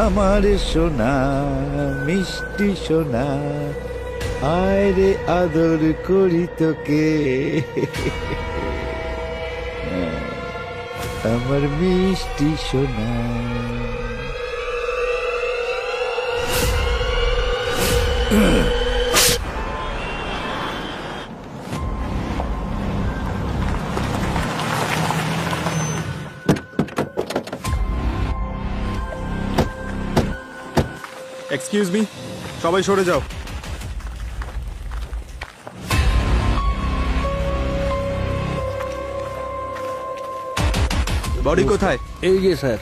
আমার সোনা মিষ্টি সোনা, আয় রে আদর করি তোকে, আমার মিষ্টি সোনা। এক্সকিউজ মি, সবাই সরে যাও। বডি কোথায়? এই যে স্যার।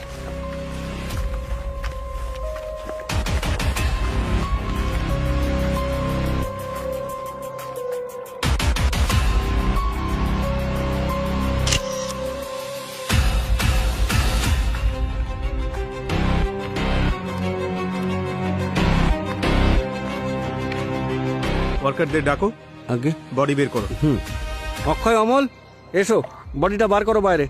ওয়ার্কারদের ডাকো, আগে বডি বের করো। অক্ষয়, অমল, এসো, বডিটা বার করো বাইরে।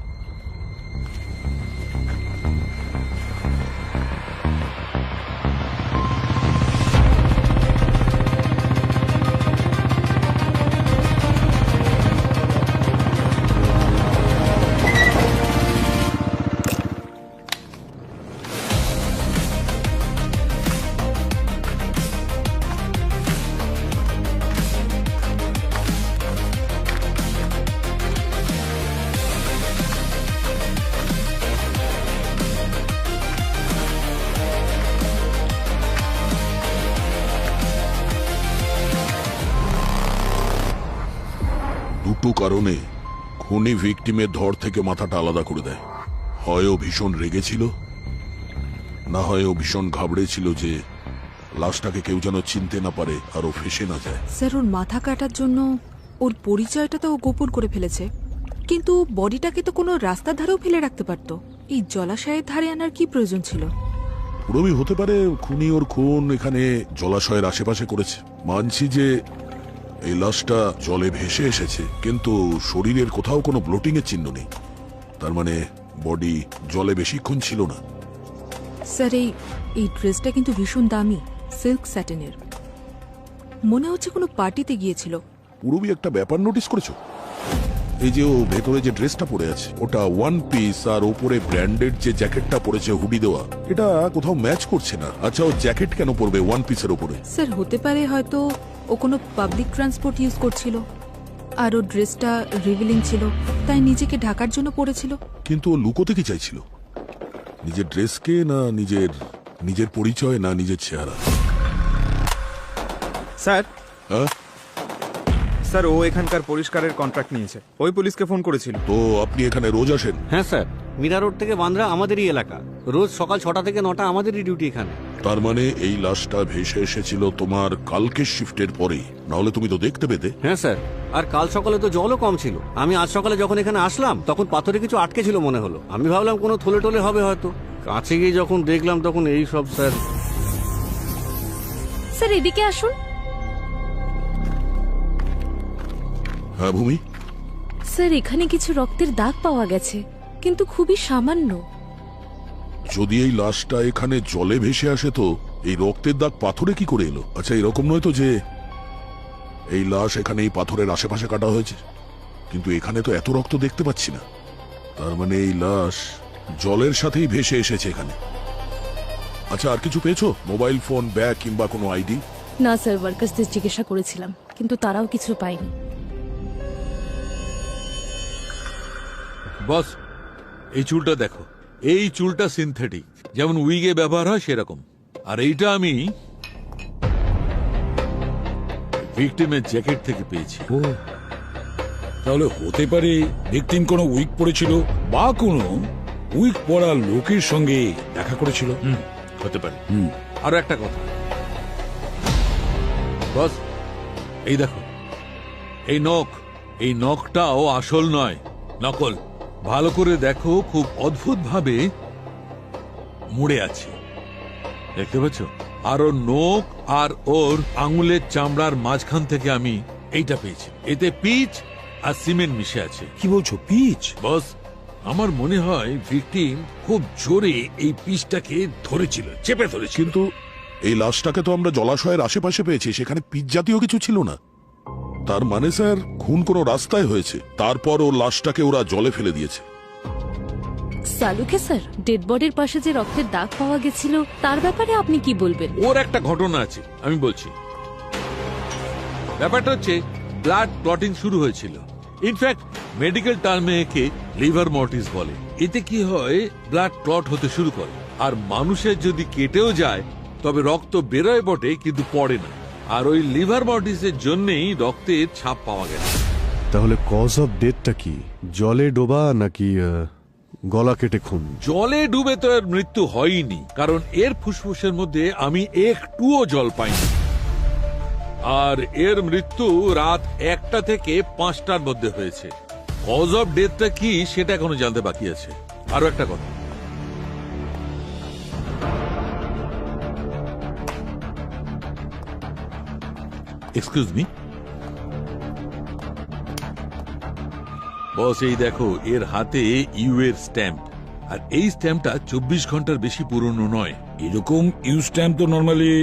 দুটো কারণে খুনি ভিকটিমের ধর থেকে মাথাটা আলাদা করে দেয়। হয় ও ভীষণ রেগেছিল, না হয় ও ভীষণ ঘাবড়েছিল যে লাশটাকে কেউ যেন চিনতে না পারে আর ও ফেসে না যায়। স্যার, ওর মাথা কাটার জন্য ওর পরিচয়টা তো ও গোপন করে ফেলেছে, কিন্তু বডিটাকে তো কোনো রাস্তার ধারেও ফেলে রাখতে পারতো। এই জলাশয়ের ধারে আনার কি প্রয়োজন ছিল? পুরোই হতে পারে খুনি ওর খুন এখানে জলাশয়ের আশেপাশে করেছে। মানছি যে এই লাশটা জলে ভেসে এসেছে, কিন্তু শরীরের কোথাও কোনো ব্লোটিং এর চিহ্ন নেই। তার মানে বডি জলে বেশিক্ষণ ছিল না। স্যার, এই ড্রেসটা কিন্তু ভীষণ দামি, সিল্ক স্যাটেনের। মনে হচ্ছে কোনো পার্টিতে গিয়েছিল। পুরোই একটা ব্যাপার নোটিস করেছো? এই যে ও ভেতরে যে ড্রেসটা পরে আছে ওটা ওয়ান পিস, আর ওপরে ব্র্যান্ডেড যে জ্যাকেটটা পরেছে হুডি দেওয়া, এটা কোথাও ম্যাচ করছে না। আচ্ছা, ও জ্যাকেট কেন পরবে ওয়ান পিসের ওপরে? স্যার, হতে পারে হয়তো ও কোনো পাবলিক ট্রান্সপোর্ট ইউজ করছিল, আর ও ড্রেসটা রিভিলিং ছিল, তাই নিজেকে ঢাকার জন্য পরেছিল। কিন্তু ও লুকোতে কি চাইছিল? নিজের ড্রেসকে, না নিজের পরিচয়, না নিজের চেহারা? স্যার, হ্যাঁ স্যার, ও এখানকার পরিষ্কারের কন্ট্রাক্ট নিয়েছে। ওই পুলিশকে ফোন করেছিল। তো আপনি এখানে রোজ আসেন? হ্যাঁ স্যার, মীরা রোড থেকে বান্দ্রা আমাদেরই এলাকা। রোজ সকাল 6টা থেকে 9টা আমাদেরই ডিউটি এখানে। তার মানে এই লাশটা ভেসে এসেছিল তোমার কালকের শিফটের পরেই, নাহলে তুমি তো দেখতে পেতে। হ্যাঁ স্যার, আর কাল সকালে তো জলও কম ছিল। আমি আজ সকালে যখন এখানে আসলাম তখন পাথরে কিছু আটকে ছিল মনে হলো। আমি ভাবলাম কোনো থলে টলে হবে হয়তো। কাছে গিয়ে যখন দেখলাম তখন এই সব। স্যার, স্যার এদিকে আসুন। হ্যাঁ ভূমি? স্যার, এখানে কিছু রক্তের দাগ পাওয়া গেছে, কিন্তু খুবই সামান্য। যদি এই লাশটা এখানে জলে ভেসে আসে তো এই রক্তের দাগ পাথরে কি করে এলো? আচ্ছা, এরকম নয় তো যে এই লাশ এখানে এই পাথরের আশেপাশে কাটা হয়েছে? কিন্তু এখানে তো এত রক্ত দেখতে পাচ্ছি না। তার মানে এই লাশ জলের সাথেই ভেসে এসেছে এখানে। আচ্ছা, আর কিছু পেয়েছো? মোবাইল ফোন, ব্যাগ কিংবা কোনো আইডি? না স্যার, ওয়ার্কার্সদের জিজ্ঞাসা করেছিলাম, কিন্তু তারাও কিছু পায়নি। বস, এই চুলটা দেখো। এই চুলটা সিনথেটিক, যেমন উইগে ব্যবহার হয় সেরকম। আর এইটা আমি ভিকটিমের জ্যাকেট থেকে পেয়েছি। ও, তাহলে হতে পারে ভিকটিম কোনো উইক পরেছিল বা কোনো উইক পরা লোকের সঙ্গে দেখা করেছিল। হতে পারে। আরো একটা কথা বস, এই দেখো, এই নখটাও আসল নয়, নকল। ভালো করে দেখো, খুব অদ্ভুত ভাবে মুড়ে আছে, দেখতে পাচ্ছ? আর ওর নখ আর ওর আঙুলের চামড়ার মাঝখান থেকে আমি এইটা পেয়েছি। এতে পিচ আর সিমেন্ট মিশে আছে। কি বলছো? পিচ? বস, আমার মনে হয় ভিকটিম খুব জোরে এই পিসটাকে ধরেছিল, চেপে ধরেছিল। কিন্তু এই লাশটাকে তো আমরা জলাশয়ের আশেপাশে পেয়েছি, সেখানে পিচ জাতীয় কিছু ছিল না। তার মানে স্যার খুন কোনো রাস্তায় হয়েছে, তারপর ওর লাশটাকে ওরা জলে ফেলে দিয়েছে। সালুকে স্যার, ডেড বডির পাশে যে রক্তের দাগ পাওয়া গেছিল তার ব্যাপারে আপনি কি বলবেন? ওর একটা ঘটনা আছে, আমি বলছি। ব্যাপারটা হচ্ছে ব্লাড ক্লটিং শুরু হয়েছিল। ইনফ্যাক্ট মেডিকেল টার্মে একে লিভার মর্টিস বলে। এতে কি হয়, ব্লাড ক্লট হতে শুরু করে, আর মানুষের যদি কেটেও যায় তবে রক্ত বেরোয় বটে কিন্তু পড়ে না। আর ওই লিভার মর্টিসের জন্যই রক্তের ছাপ পাওয়া গেছে। তাহলে কজ অফ ডেথটা কি? জলে ডোবা নাকি গলা কেটে খুন? জলে ডুবে তো এর মৃত্যু হয়নি, কারণ এর ফুসফুসের মধ্যে আমি একটুও জল পাইনি। আর এর মৃত্যু রাত 1টা থেকে 5টার মধ্যে হয়েছে। কজ অফ ডেথটা কি সেটা এখনো জানতে বাকি আছে। আরো একটা কথা, এক্সকিউজ মি বস, এই দেখো এর হাতে ইউ এর স্ট্যাম্প, আর এই স্ট্যাম্পটা 24 ঘন্টার বেশি পুরনো নয়। এরকম ইউ স্ট্যাম্প তো নর্মালি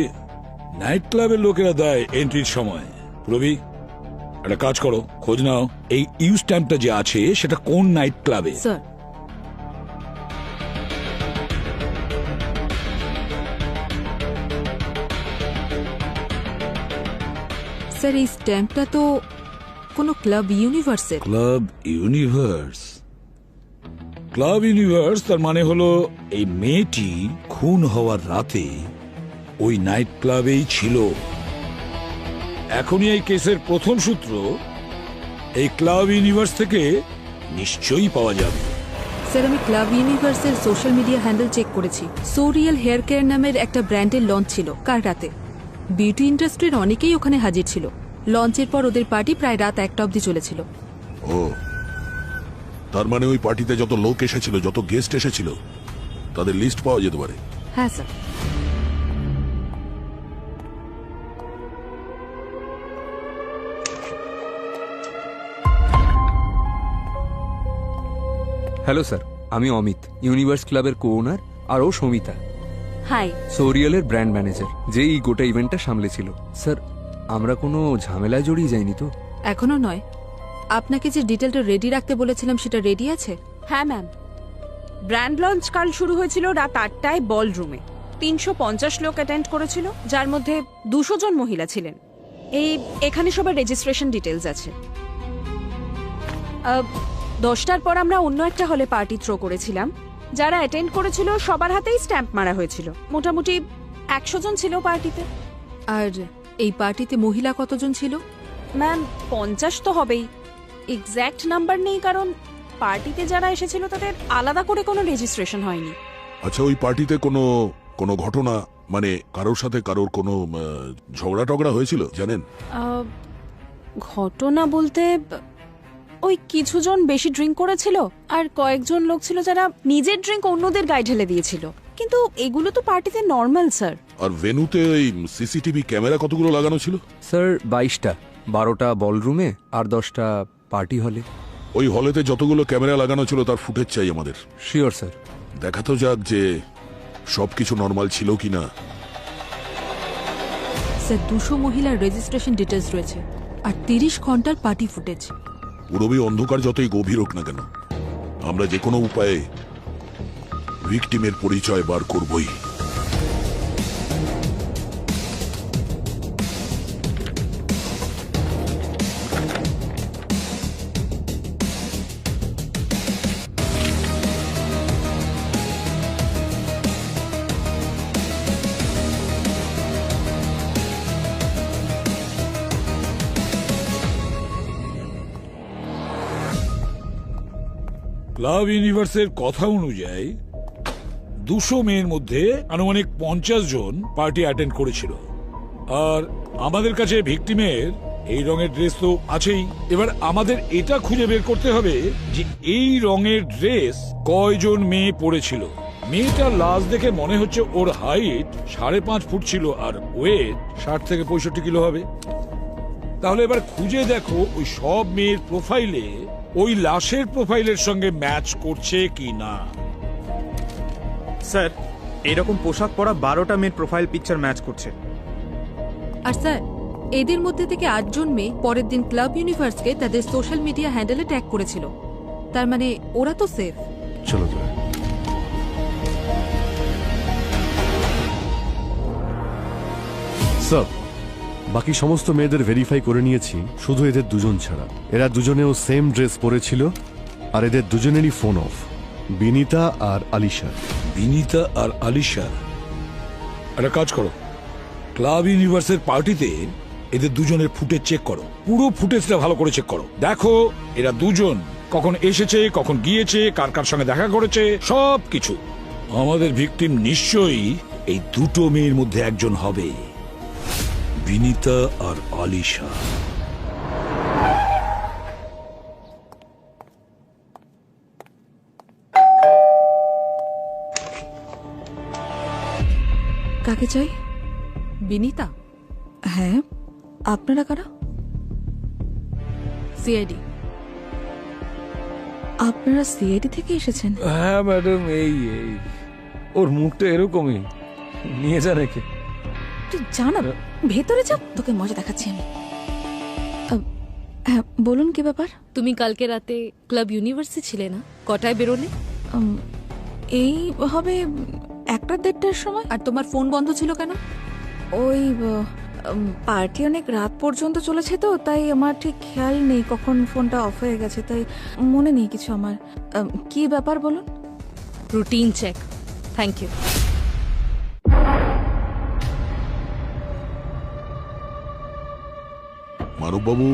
নাইট ক্লাবের লোকেরা দেয় এন্ট্রির সময়। রবি, একটা কাজ করো, খোঁজ নাও এই ইউ স্ট্যাম্পটা যে আছে সেটা কোন নাইট ক্লাবে। স্যার, স্যার এই স্ট্যাম্পটা তো কোনো ক্লাব ইউনিভার্সের। Club universe? ক্লাব ইউনিভার্স তার মানে হলো এই মেয়েটি খুন হওয়ার রাতে ওই নাইট ক্লাবেই ছিল। এখনই এই কেসের প্রথম সূত্র এই ক্লাব ইউনিভার্স থেকে নিশ্চয়ই পাওয়া যাবে। স্যার, আমি ক্লাব ইউনিভার্সের সোশ্যাল মিডিয়া হ্যান্ডেল চেক করেছি। সোরিয়াল হেয়ার কেয়ার নামের একটা ব্র্যান্ডের লঞ্চ ছিল কাল রাতে। বিউটি ইন্ডাস্ট্রির অনেকেই ওখানে হাজির ছিল। লঞ্চের পর ওদের পার্টি প্রায় রাত 1টা অবধি চলেছিল। ও, তার মানে ওই পার্টিতে যত লোক এসেছিল, যত গেস্ট এসেছিল, তাদের লিস্ট পাওয়া যেতে পারে। হ্যাঁ স্যার। হ্যালো স্যার, আমি অমিত, ইউনিভার্স ক্লাবের কো ওনার, আর ও সমিতা, হাই। সোরিয়ালের ব্র্যান্ড ম্যানেজার, যে এই গোটা ইভেন্টটা সামলেছিল। স্যার, আমরা কোনো ঝামেলায় জড়িয়ে যাইনি তো? এখনো নয়। আপনাকে যে ডিটেলটা রেডি রাখতে বলেছিলাম সেটা রেডি আছে? হ্যাঁ ম্যাম, ব্র্যান্ড লঞ্চ কাল শুরু হয়েছিল রাত 8টায় বল রুমে। 350 লোক অ্যাটেন্ড করেছিল, যার মধ্যে 200 জন মহিলা ছিলেন। এখানে সবার রেজিস্ট্রেশন ডিটেলস আছে। 10টার পর আমরা অন্য একটা হলে পার্টি থ্রো করেছিলাম। যারা অ্যাটেন্ড করেছিল সবার হাতেই স্ট্যাম্প মারা হয়েছিল। মোটামুটি 100 জন ছিল পার্টিতে। আর এই পার্টিতে মহিলা কতজন ছিল? ম্যাম 50 তো হবেই। এক্স্যাক্ট নাম্বার নেই, কারণ পার্টিতে যারা এসেছিল তাদের আলাদা করে কোনো রেজিস্ট্রেশন হয়নি। আচ্ছা, ওই পার্টিতে কোনো ঘটনা, মানে কারোর সাথে কারোর কোনো ঝগড়া টগড়া হয়েছিল জানেন? ঘটনা বলতে ওই কিছুজন বেশি ড্রিঙ্ক করেছিল, আর কয়েকজন লোক ছিল যারা নিজের ড্রিঙ্ক অন্যদের গায়ে ঢেলে দিয়েছিল। কিন্তু এগুলো তো পার্টিতে নর্মাল স্যার। আর ভেন্যুতে ওই সিসিটিভি ক্যামেরা কতগুলো লাগানো ছিল? স্যার 22টা, 12টা বলরুমে আর 10টা পার্টি হলে। ওই হলেতে যতগুলো ক্যামেরা লাগানো ছিল তার ফুটেজ চাই আমাদের। Sure sir. দেখা তো যাক যে সবকিছু নর্মাল ছিল কিনা। স্যার 200 মহিলার রেজিস্ট্রেশন ডিটেলস রয়েছে আর 30 ঘন্টার পার্টি ফুটেজ। পুরবি অন্ধকার যতই গভীর হোক না কেন, আমরা যে কোনো উপায়ে ভিকটিমের পরিচয় বার করবই। ক্লাব ইউনিভার্সের কথা অনুযায়ী 200 মেয়ের মধ্যে আনুমানিক 50 জন পার্টি অ্যাটেন্ড করেছিল। আর আমাদের কাছে ভিকটিমের এই রঙের ড্রেস তো আছেই। এবার আমাদের এটা খুঁজে বের করতে হবে যে এই রঙের ড্রেস কয়জন মেয়ে পরেছিল। মেয়েটার লাশ দেখে মনে হচ্ছে ওর হাইট 5.5 ফুট ছিল আর ওয়েট 60 থেকে 65 কিলো হবে। তাহলে এবার খুঁজে দেখো ওই সব মেয়ের প্রোফাইলে ওই লাশের প্রোফাইলের সঙ্গে ম্যাচ করছে কি না। স্যার এরকম পোশাক পরা 12টা মেয়ের প্রোফাইল পিকচার ম্যাচ করছে। আর স্যার, এদের মধ্যে থেকে 8 জন মেয়ে পরের দিন ক্লাব ইউনিভার্সকে তাদের সোশ্যাল মিডিয়া হ্যান্ডেলে ট্যাগ করেছিল। তার মানে ওরা তো সেফ। চলো তো। স্যার, বাকি সমস্ত মেয়েদের ভেরিফাই করে নিয়েছি, শুধু এদের দুজন ছাড়া। এরা দুজনেও সেম ড্রেস পরেছিল, আর এদের দুজনেরই ফোন অফ, বিনিতা আর আলিশা। বিনিতা আর আলিশা, একটা কাজ করো, ক্লাব ইউনিভার্সের পার্টিতে এদের দুজনের ফুটেজ চেক করো, পুরো ফুটেজটা ভালো করে চেক করো। দেখো এরা দুজন কখন এসেছে, কখন গিয়েছে, কার কার সঙ্গে দেখা করেছে, সব কিছু। আমাদের ভিকটিম নিশ্চয়ই এই দুটো মেয়ের মধ্যে একজন হবে, বিনিতা আর আলিশা। কাকে চাই? বিনিতা? হ্যাঁ, আপনারা কারা? সিআইডি। আপনারা সিআইডি থেকে এসেছেন? হ্যাঁ ম্যাডাম, এই ওর মুখটা এরকমই, নিয়ে যা রেখে। তুই জানা, ভেতরে যা, তোকে মজা দেখাচ্ছি আমি। হ্যাঁ বলুন, কি ব্যাপার? তুমি কালকে রাতে ক্লাব ইউনিভার্সে ছিলে না? কটায় বেরোলে? এই হবে 1-1:30টার সময়। আর তোমার ফোন বন্ধ ছিল কেন? ওই পার্টি অনেক রাত পর্যন্ত চলেছে তো, তাই আমার ঠিক খেয়াল নেই কখন ফোনটা অফ হয়ে গেছে, তাই মনে নেই কিছু আমার। কি ব্যাপার বলুন? Routine check. Thank you. মানববাবু,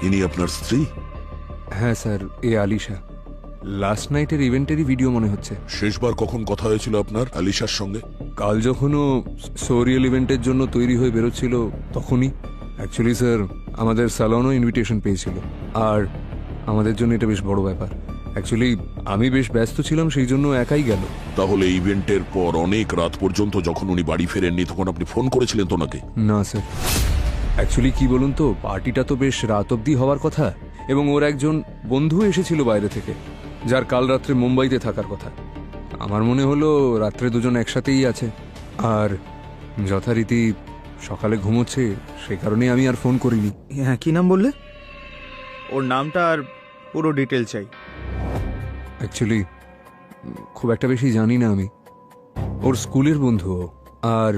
ইনি আপনার স্ত্রী? হ্যাঁ স্যার, এ আলিশা। লাস্ট নাইটের ইভেন্টেরই ভিডিও মনে হচ্ছে। শেষবার কখন কথা হয়েছিল আপনার আলিশার সঙ্গে? কাল যখন ও সোরিয়াল ইভেন্টের জন্য তৈরি হয়ে বেরোচ্ছিল তখনই। অ্যাকচুয়ালি স্যার, আমাদের স্যালনও ইনভিটেশন পেয়েছিল, আর আমাদের জন্য এটা বেশ বড় ব্যাপার। অ্যাকচুয়ালি আমি বেশ ব্যস্ত ছিলাম, সেই জন্য একাই গেল। তাহলে ইভেন্টের পর অনেক রাত পর্যন্ত যখন উনি বাড়ি ফেরেননি, তখন আপনি ফোন করেছিলেন তো ওনাকে? না স্যার, অ্যাকচুয়ালি কি বলুন তো, পার্টিটা তো বেশ রাত অবধি হওয়ার কথা, এবং ওর একজন বন্ধু এসেছিল বাইরে থেকে, যার কাল রাত্রে মুম্বাইতে থাকার কথা। আমার মনে হলো রাত্রে দুজন একসাথেই আছে, আর যথারীতি সকালে ঘুমোচ্ছে, সে কারণে আমি আর ফোন করিনি। হ্যাঁ, কি নাম বললে? ওর নামটা আর পুরো ডিটেল চাই। অ্যাকচুয়ালি খুব একটা বেশি জানি না আমি। ওর স্কুলের বন্ধু, আর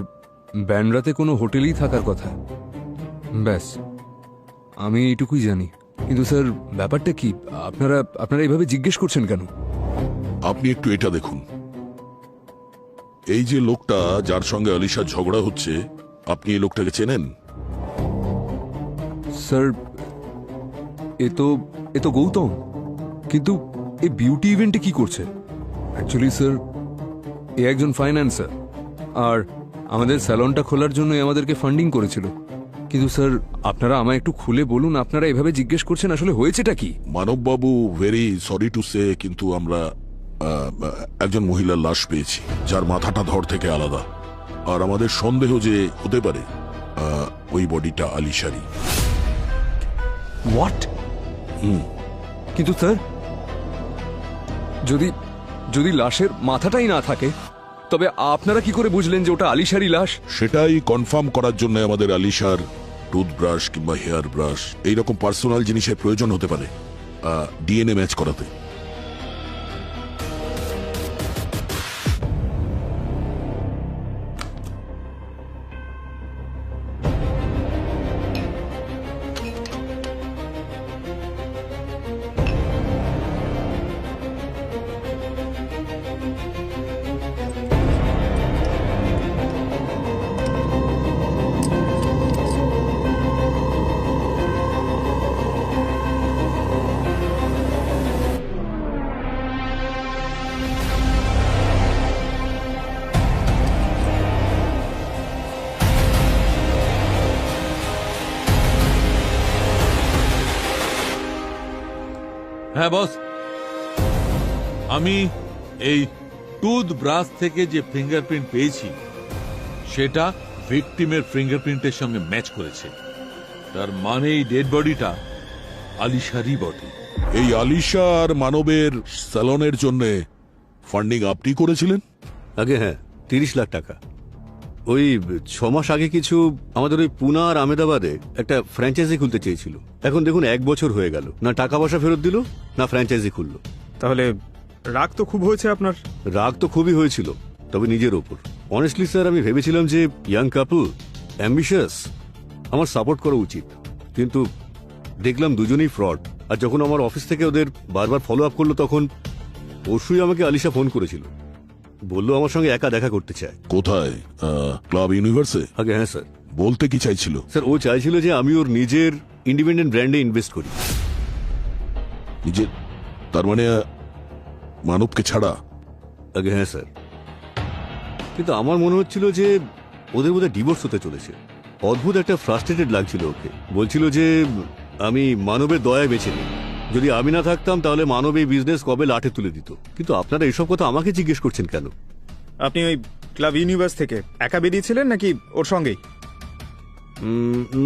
ব্যান্ডরাতে কোনো হোটেলেই থাকার কথা, ব্যাস আমি এইটুকুই জানি। কিন্তু স্যার, ব্যাপারটা কি? আপনারা এইভাবে জিজ্ঞেস করছেন কেন? আপনি একটু এটা দেখুন, এই যে লোকটা যার সঙ্গে আলিশার ঝগড়া হচ্ছে, আপনি এই লোকটাকে চেনেন? স্যার, এ তো গৌতম, কিন্তু এই বিউটি ইভেন্টে কি করছে? অ্যাকচুয়ালি স্যার, এ একজন ফাইন্যান্সার, আর আমাদের স্যালনটা খোলার জন্য আমাদেরকে ফান্ডিং করেছিল। কিন্তু স্যার, আপনারা আমায় একটু খুলে বলুন, আপনারা এভাবে জিজ্ঞেস করছেন, আসলে হয়েছেটা কি? মানববাবু, ভেরি সরি টু সে, কিন্তু আমরা একজন মহিলার লাশ পেয়েছি, যার মাথাটা ধর থেকে আলাদা, আর আমাদের সন্দেহ যে হতে পারে ওই বডিটা আলিশারি। হোয়াট? কিন্তু স্যার, যদি লাশের মাথাটাই না থাকে, তবে আপনারা কি করে বুঝলেন যে ওটা আলিশারি লাশ? সেটাই কনফার্ম করার জন্য আমাদের আলিশার টুথব্রাশ কিংবা হেয়ার ব্রাশ, এইরকম পার্সোনাল জিনিসের প্রয়োজন হতে পারে ডিএনএ ম্যাচ করাতে। হ্যাঁ বস, আমি এই টুথব্রাশ থেকে যে ফিঙ্গারপ্রিন্ট পেয়েছি, সেটা ভিকটিমের ফিঙ্গারপ্রিন্টের সঙ্গে ম্যাচ করেছে। তার মানে এই ডেড বডিটা আলিশারি বডি। এই আলিশা আর মানবের স্যালনের জন্য ফান্ডিং আপনি করেছিলেন? আগে হ্যাঁ, 30 লাখ টাকা। ওই 6 মাস আগে কিছু আমাদের ওই পুনা আর আহমেদাবাদে একটা ফ্র্যাঞ্চাইজি খুলতে চেয়েছিল। এখন দেখুন 1 বছর হয়ে গেল, না টাকা পয়সা ফেরত দিল না ফ্র্যাঞ্চাইজি খুললো। তাহলে রাগ তো খুব হয়েছে আপনার। রাগ তো খুবই হয়েছিল, তবে নিজের ওপর। অনেস্টলি স্যার, আমি ভেবেছিলাম যে ইয়াং কাপল, অ্যাম্বিশাস, আমার সাপোর্ট করা উচিত, কিন্তু দেখলাম দুজনেই ফ্রড। আর যখন আমার অফিস থেকে ওদের বারবার ফলো আপ করলো, তখন পরশুই আমাকে আলিশা ফোন করেছিল, বললো আমার সঙ্গে একা দেখা করতে চায়। কোথায়? ক্লাব ইউনিভার্সে? আগে হ্যাঁ স্যার। বলতে কি চাইছিল? স্যার ও চাইছিল যে আমি ওর নিজের ইন্ডিপেন্ডেন্ট ব্র্যান্ডে ইনভেস্ট করি। নিজের, তার মানে মানবকে ছাড়া? আগে হ্যাঁ স্যার, কিন্তু আমার মনে হচ্ছিল যে ওদের বোধহয় ডিভোর্স হতে চলেছে। অদ্ভুত একটা ফ্রাস্ট্রেটেড লাগছিল ওকে। বলছিল যে আমি মানবের দয়ায় বেঁচে নিই, যদি আমি না থাকতাম তাহলে মানব এই বিজনেস কবে লাঠে তুলে দিত। কিন্তু আপনারা এসব কথা আমাকে জিজ্ঞেস করছেন কেন? আপনি ওই ক্লাব ইউনিভার্স থেকে একা বেরিয়েছিলেন নাকি ওর সঙ্গেই?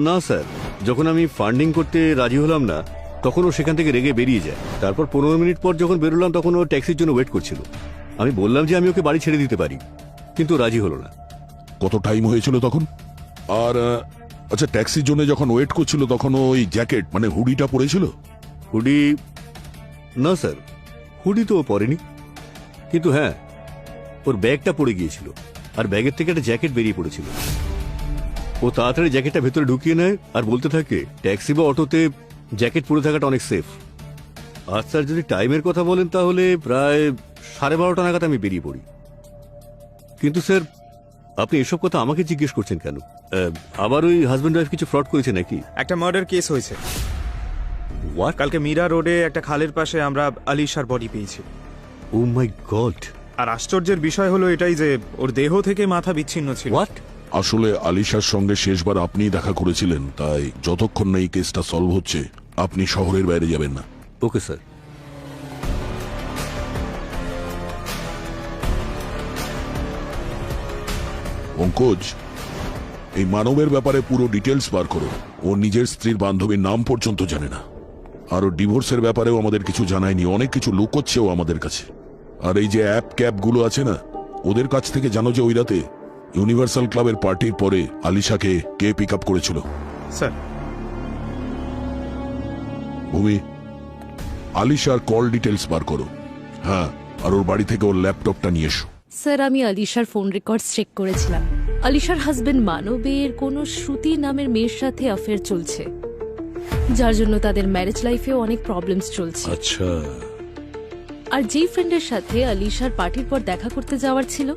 না স্যার, যখন আমি ফান্ডিং করতে রাজি হলাম না, তখন ও সেখান থেকে রেগে বেরিয়ে যায়। তারপর 15 মিনিট পর যখন বেরোলাম, তখন ও ট্যাক্সির জন্য ওয়েট করছিল। আমি বললাম যে আমি ওকে বাড়ি ছেড়ে দিতে পারি, কিন্তু রাজি হলো না। কত টাইম হয়েছিল তখন? আর আচ্ছা, ট্যাক্সির জন্য যখন ওয়েট করছিল তখন ওই জ্যাকেট মানে হুডিটা পরেছিল? হুডি না স্যার, হুডি তো ও পরেনি, কিন্তু হ্যাঁ ওর ব্যাগটা পড়ে গিয়েছিল, আর ব্যাগের থেকে একটা জ্যাকেট বেরিয়ে পড়েছিল। ও তাড়াতাড়ি জ্যাকেটটা ভেতরে ঢুকিয়ে নেয় আর বলতে থাকে ট্যাক্সি বা অটোতে জ্যাকেট পরে থাকাটা অনেক সেফ। আর স্যার, যদি টাইমের কথা বলেন তাহলে প্রায় 12:30 নাগাদ আমি বেরিয়ে পড়ি। কিন্তু স্যার, আপনি এসব কথা আমাকে জিজ্ঞেস করছেন কেন? আবার ওই হাজব্যান্ড ওয়াইফ কিছু ফ্রড করেছে নাকি? একটা মার্ডার কেস হয়েছে। কালকে মীরা রোডে একটা খালের পাশে আমরা আলিশার বডি পেয়েছি। ও মাই গড! আর আশ্চর্যের বিষয় হলো এটাই যে ওর দেহ থেকে মাথা বিচ্ছিন্ন ছিল। হোয়াট? আসলে আলিশার সঙ্গে শেষবার আপনি দেখা করেছিলেন, তাই যতক্ষণ না এই কেসটা সলভ হচ্ছে আপনি শহরের বাইরে যাবেন না। Okay sir. পঙ্কজ, এই মানবের ব্যাপারে পুরো ডিটেলস বার করো। ও নিজের স্ত্রীর বান্ধবীর নাম পর্যন্ত জানে না, আর ও ডিভোর্সের ব্যাপারেও আমাদের কিছু জানায়নি। অনেক কিছু লুকোচ্ছেও আমাদের কাছে। আর এই যে অ্যাপ ক্যাব গুলো আছে না, ওদের কাছ থেকে জানো যে ওই রাতে ইউনিভার্সাল ক্লাবের পার্টির পরে আলিশাকে কে পিক আপ করেছিল? স্যার। ভূমি, আলিশার কল ডিটেলস বার করো। হ্যাঁ, আর ওর বাড়ি থেকে ওর ল্যাপটপটা নিয়ে এসো। স্যার, আমি আলিশার ফোন রেকর্ডস চেক করেছিলাম। আলিশার হাজবেন্ড মানবের কোনো শ্রুতি নামের মেয়ের সাথে অ্যাফেয়ার চলছে, যার জন্য তাদের ম্যারেজ লাইফেও অনেক প্রবলেমস চলছে। আচ্ছা। আর যেই ফ্রেন্ডের সাথে আলিশার পার্টির পর দেখা করতে যাওয়ার ছিল,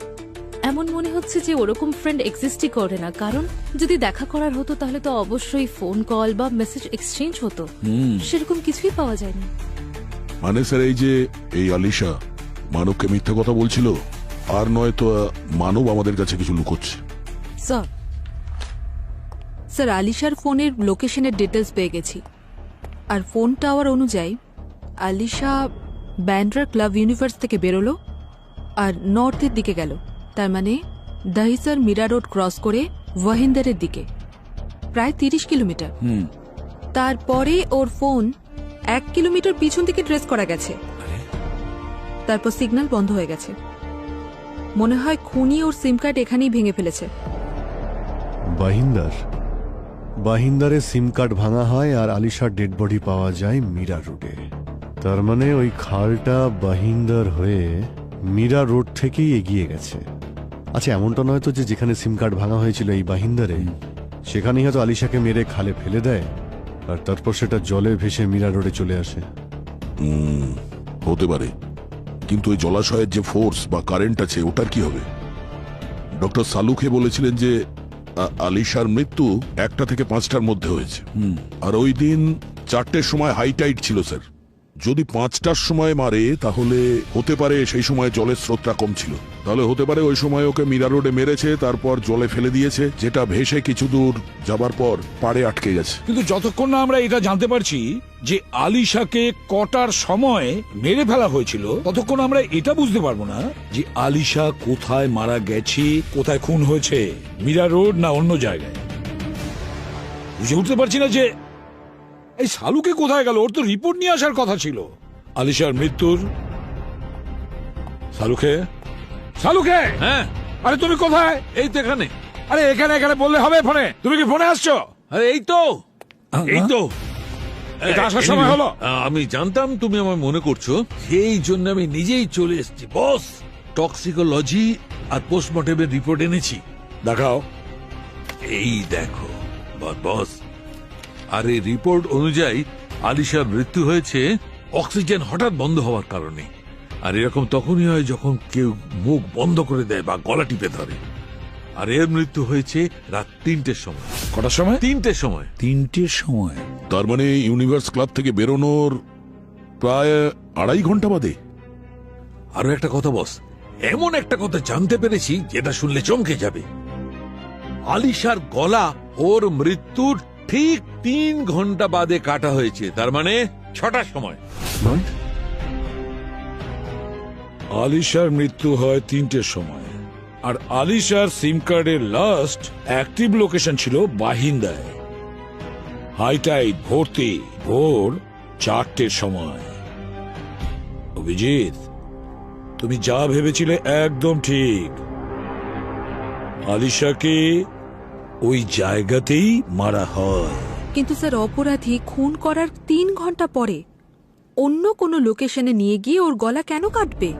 এমন মনে হচ্ছে যে ওরকম ফ্রেন্ড এক্সিস্টই করে না। কারণ যদি দেখা করার হতো তাহলে তো অবশ্যই ফোন কল বা মেসেজ এক্সচেঞ্জ হতো, সেরকম কিছুই পাওয়া যায়নি। মানে স্যার, এই যে এই আলিশা মানবকে মিথ্যে কথা বলছিল, আর নয় তো মানব আমাদের কাছে কিছু লুকোচ্ছে। স্যার, আলিশার ফোনের লোকেশনের ডিটেলস পেয়ে গেছি, আর ফোন টাওয়ার অনুযায়ী আলিশা ব্যান্ড্রা ক্লাব ইউনিভার্স থেকে বেরোলো আর নর্থের দিকে গেল। তার মানে দহিসর মীরা রোড ক্রস করে ওয়াহিন্দারের দিকে, প্রায় 30 কিলোমিটার। তারপরে ওর ফোন 1 কিলোমিটার পিছন দিকে ট্রেস করা গেছে, তারপর সিগন্যাল বন্ধ হয়ে গেছে। মনে হয় খুনি ওর সিম কার্ড এখানেই ভেঙে ফেলেছে। বাহিন্দারে সিম কার্ড ভাঙা হয় আর আলিশার ডেড বডি পাওয়া যায় মীরা রোডে। তার মানে ওই খালটা বাহিন্দার হয়ে মীরা রোড থেকেই এগিয়ে গেছে। আচ্ছা, এমনটা নয় তো যে যেখানে সিম কার্ড ভাঙা হয়েছিল এই বাহিন্দারে, সেখানেই হয়তো আলিশাকে মেরে খালে ফেলে দেয় আর তারপর সেটা জলে ভেসে মীরা রোডে চলে আসে? হতে পারে, কিন্তু ওই জলাশয়ের যে ফোর্স বা কারেন্ট আছে ওটার কি হবে? ডক্টর সালুখে বলেছিলেন যে আলিশার মৃত্যু 1টা থেকে 5টার মধ্যে হয়েছে, আর ওই দিন 4টের সময় হাই টাইড ছিল স্যার। যদি 5টার সময় মারে তাহলে হতে পারে সেই সময় জলের স্রোতটা কম ছিল, তাহলে হতে পারে ওই সময় ওকে মীরা রোডে মেরেছে, তারপর জলে ফেলে দিয়েছে, যেটা ভেসে কিছু দূর যাবার পর পাড়ে আটকে গেছে। কিন্তু যতক্ষণ না আমরা এটা জানতে পারছি যে আলিশাকে কটার সময় মেরে ফেলা হয়েছিল, ততক্ষণ আমরা এটা বুঝতে পারবো না যে আলিশা কোথায় মারা গেছে, কোথায় খুন হয়েছে, মীরা রোড না অন্য জায়গায়। বুঝে উঠতে পারছি না যে এই শালুকে কোথায় গেল? ওর তো রিপোর্ট নিয়ে আসার কথা ছিল আলিশার মৃত্যুর। শালুকে, শালুকে, হ্যাঁ, আরে তুমি কোথায়? এই তো এখানে। আরে এখানে এখানে বললে হবে ফোনে? তুমি কি ফোনে আসছো? আরে এই তো, এই তো এটা আসার সময় হলো? আমি জানতাম তুমি আমার মনে করছো, সেই জন্য আমি নিজেই চলে এসেছি বস। টক্সিকোলজি আর পোস্টমর্টমের রিপোর্ট এনেছি। দেখাও। এই দেখো বস, আর এই রিপোর্ট অনুযায়ী আলিশার মৃত্যু হয়েছে অক্সিজেন হঠাৎ বন্ধ হওয়ার কারণে। আর এরকম তখনই হয় যখন কেউ মুখ বন্ধ করে দেয় বা গলা টিপে ধরে। আর এর মৃত্যু হয়েছে রাত 3টের সময়। কটার সময়? 3টের সময়। 3টের সময়? তার মানে ইউনিভার্স ক্লাব থেকে বেরোনোর প্রায় 2.5 ঘন্টা বাদে। আরো একটা কথা বস, এমন একটা কথা জানতে পেরেছি যেটা শুনলে চমকে যাবে। আলিশার গলা ওর মৃত্যুর ঠিক 3 ঘন্টা বাদে কাটা হয়েছে, তার মানে 6টার সময়। আলিশার মৃত্যু হয় 3টের সময়, আর আলিশার সিম কার্ডের লাস্ট অ্যাক্টিভ লোকেশন ছিল বাহিন্দায়। হাইটাইড ভর্তি ভোর 4টের সময়। অভিজিৎ, তুমি যা ভেবেছিলে একদম ঠিক। আলিশাকে ওই জায়গাতেই মারা হয়। কিন্তু স্যার অপরাধী খুন করার 3 ঘন্টা পরে অন্য কোনো লোকেশনে নিয়ে গিয়ে ওর গলা কেন কাটবে?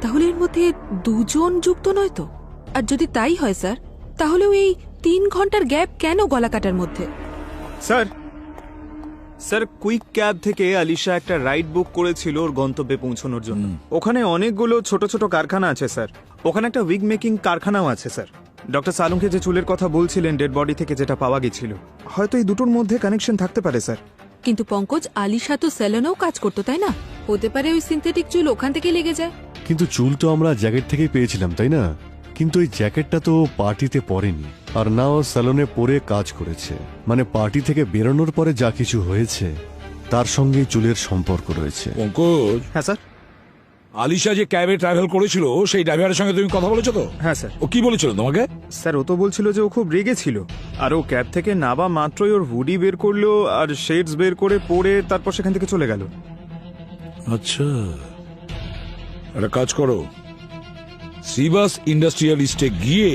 তাহলে এর মধ্যে 2 জন যুক্ত নয় তো? আর যদি তাই হয় স্যার, তাহলেও এই 3 ঘন্টার গ্যাপ কেন গলা কাটার মধ্যে? স্যার, স্যার কুইক ক্যাব থেকে আলিশা একটা রাইড বুক করেছিল ওর গন্তব্যে পৌঁছানোর জন্য। ওখানে অনেকগুলো ছোট ছোট কারখানা আছে স্যার। ওখানে একটা উইগ মেকিং কারখানাও আছে স্যার। ডক্টর সালুংকে যে চুলের কথা বলছিলেন ডেড বডি থেকে যেটা পাওয়া গেছিল, হয়তো এই দুটোর মধ্যে কানেকশন থাকতে পারে স্যার। কিন্তু পঙ্কজ, আলিশা তো সেলুনেও কাজ করতো, তাই না? হতে পারে ওই সিনথেটিক চুল ওখান থেকে লেগে যায়। কিন্তু চুল তো আমরা জ্যাকেট থেকেই পেয়েছিলাম, তাই না? কিন্তু ওই জ্যাকেটটা তো পার্টিতে পরেনি, আর না ও স্যালনে পরে কাজ করেছে। মানে পার্টি থেকে বেরোনোর পরে যা কিছু হয়েছে তার সঙ্গে চুলের সম্পর্ক রয়েছে। পঙ্কজ। হ্যাঁ স্যার। আলিশা যে ক্যাবে ট্রাভেল করেছিল সেই ড্রাইভারের সঙ্গে তুমি কথা বলেছো তো? হ্যাঁ স্যার। ও কি বলেছিল তোমাকে? স্যার ও তো বলছিল যে ও খুব রেগে ছিল, আর ও ক্যাব থেকে নাবা মাত্রই ওর হুডি বের করলো আর শেডস বের করে পরে তারপর সেখান থেকে চলে গেল। আচ্ছা, একটা কাজ করো, সিবাস ইন্ডাস্ট্রিয়ালিস্টে গিয়ে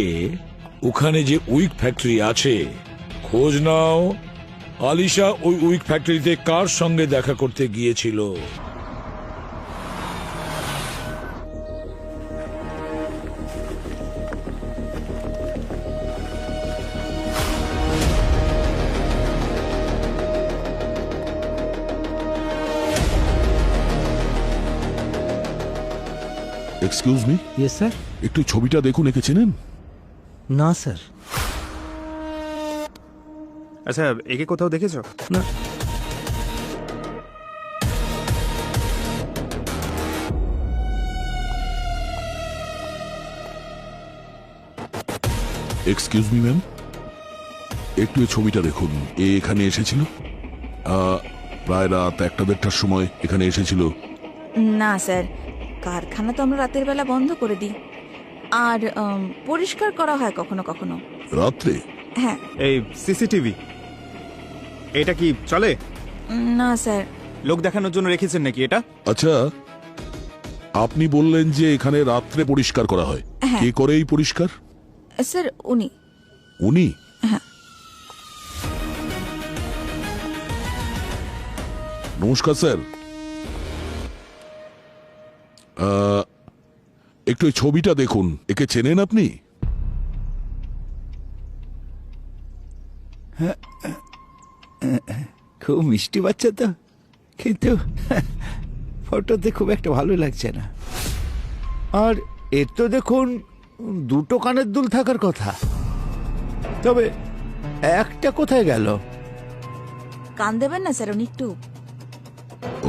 ওখানে যে উইক ফ্যাক্টরি আছে খোঁজ নাও। আলিশা ওই উইক ফ্যাক্টরিতে কার সঙ্গে দেখা করতে গিয়েছিল? Excuse me. Yes sir. একটু ছবিটা দেখুন, একে চেনেন? না স্যার। আচ্ছা, একে কোথাও দেখেছো? না। এক্সকিউজ মি ম্যাম, একটু এই ছবিটা দেখুন। এ এখানে এসেছিল প্রায় রাত 1-1:30টার সময় এখানে এসেছিল। না স্যার, কারখানা তো আমরা রাতের বেলা বন্ধ করে দিই, আর পরিষ্কার করা হয় কখনো কখনো রাত্রে। হ্যাঁ। এই সিসিটিভি এটা কি চলে? না স্যার। লোক দেখানোর জন্য রেখেছেন নাকি এটা? আচ্ছা, আপনি বললেন যে এখানে রাত্রে পরিষ্কার করা হয়। হ্যাঁ। কে করে এই পরিষ্কার? স্যার উনি। উনি? হ্যাঁ। নমস্কার স্যার। একটু এই ছবিটা দেখুন, একে চেনেন আপনি? খুব মিষ্টি বাচ্চা তো, কিন্তু ফটোতে খুব একটা ভালো লাগছে না। আর এর তো দেখুন 2টো কানের দুল থাকার কথা, তবে একটা কোথায় গেল? কান দেবেন না স্যার, উনি একটু।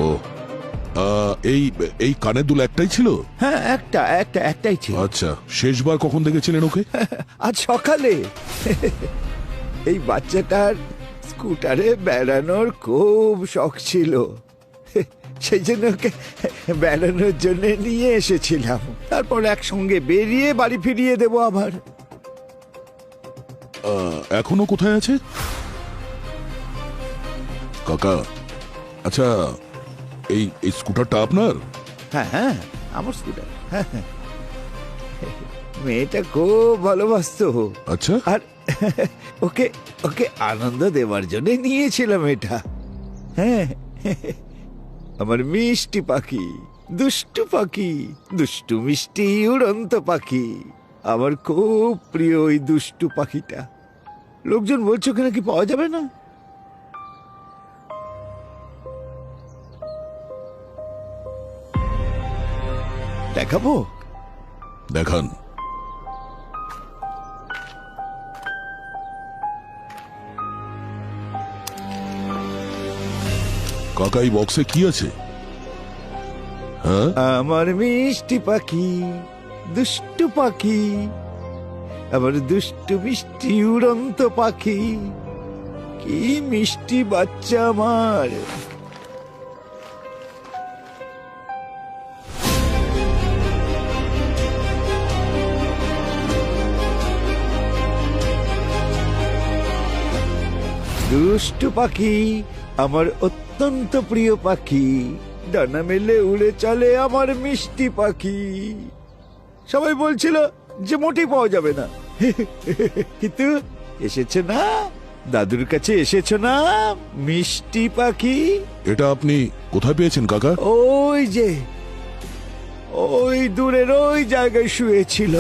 ও, এই এই কানের দুল একটাই ছিল? হ্যাঁ, একটাই ছিল। আচ্ছা, শেষবার কখন দেখেছিলেন ওকে? আজ সকালে। এই বাচ্চাটার স্কুটারে বেড়ানোর খুব শখ ছিল, সেই জন্য ওকে বেড়ানোর জন্য নিয়ে এসেছিলাম। তারপর একসঙ্গে বেরিয়ে বাড়ি ফিরিয়ে দেবো আবার। এখনো কোথায় আছে? কাকা, আচ্ছা এই এই স্কুটারটা আপনার? হ্যাঁ হ্যাঁ, আমার স্কুটার। হ্যাঁ হ্যাঁ, মেয়েটা খুব ভালোবাসতো। আচ্ছা, আর ওকে ওকে আনন্দ দেওয়ার জন্য নিয়েছিলাম এটা। হ্যাঁ, আমার মিষ্টি পাখি, দুষ্টু পাখি, দুষ্টু মিষ্টি উড়ন্ত পাখি। আমার খুব প্রিয় ওই দুষ্টু পাখিটা। লোকজন বলছে ওকে নাকি পাওয়া যাবে না। দেখাবো? দেখান। কাকা, এই বক্সে কি আছে? হ্যাঁ, আমার মিষ্টি পাখি, দুষ্টু পাখি, আমার দুষ্টু মিষ্টি উড়ন্ত পাখি, কি মিষ্টি বাচ্চা আমার। দুষ্টু পাখি, আমার অত্যন্ত প্রিয় পাখি, ডানা মেলে উড়ে চলে আমার মিষ্টি পাখি। সবাই বলছিল যে মোটেই পাওয়া যাবে না, কিন্তু এসেছে না, দাদুর কাছে এসেছো না মিষ্টি পাখি। এটা আপনি কোথায় পেয়েছেন কাকা? ওই যে ওই দূরের ওই জায়গায় শুয়েছিল।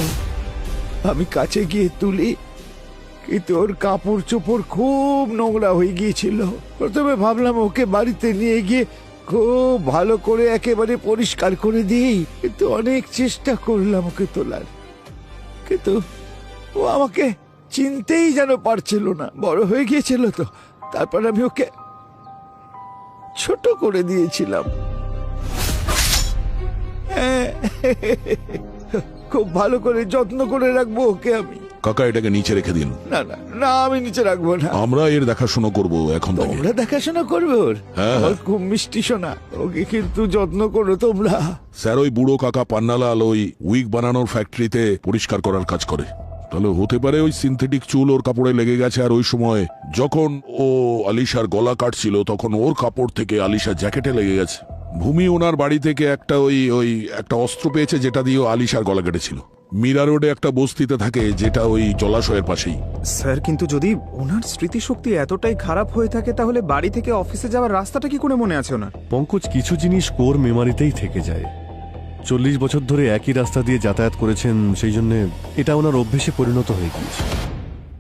আমি কাছে গিয়ে তুলি, কিন্তু ওর কাপড় চোপড় খুব নোংরা হয়ে গিয়েছিল। প্রথমে ভাবলাম ওকে বাড়িতে নিয়ে গিয়ে খুব ভালো করে একেবারে পরিষ্কার করে দিই, কিন্তু অনেক চেষ্টা করলাম ওকে তোলার, কিন্তু ও আমাকে চিনতেই যেন পারছিল না। বড় হয়ে গিয়েছিল তো, তারপর আমি ওকে ছোট করে দিয়েছিলাম। হ্যাঁ, খুব ভালো করে যত্ন করে রাখবো ওকে আমি। কাকা, এটাকে নিচে রেখে দিন। না না না, আমি নিচে রাখবো না। আমরা এর দেখাশোনা করব এখন থেকে। তোমরা দেখাশোনা করবে ওর? হ্যাঁ, আমার হ্যাঁ। খুব মিষ্টি শোনা, ওকে কিন্তু যত্ন করো তোমরা। স্যার, ওই বুড়ো কাকা পান্নালাল ওই উইগ বানানোর ফ্যাক্টরিতে পরিষ্কার করার কাজ করে। তাহলে হতে পারে ওই সিনথেটিক চুল ওর কাপড়ে লেগে গেছে, আর ওই সময় যখন ও আলিশার গলা কাটছিল তখন ওর কাপড় থেকে আলিশার জ্যাকেটে লেগে গেছে। ভূমি ওনার বাড়ি থেকে একটা ওই ওই একটা অস্ত্র পেয়েছে যেটা দিয়ে ও আলিশার গলা কেটেছিল। মীরা রোডে একটা বস্তিতে থাকে যেটা ওই জলাশয়ের পাশেই। স্যার, কিন্তু যদি ওনার স্মৃতিশক্তি এতটাই খারাপ হয়ে থাকে তাহলে বাড়ি থেকে অফিসে যাওয়ার রাস্তাটা কি করে মনে আছে ওনার? পঙ্কজ, কিছু জিনিস কোর মেমারিতেই থেকে যায়। 40 বছর ধরে একই রাস্তা দিয়ে যাতায়াত করেছেন, সেই জন্য এটা ওনার অভ্যেসে পরিণত হয়ে গিয়েছে।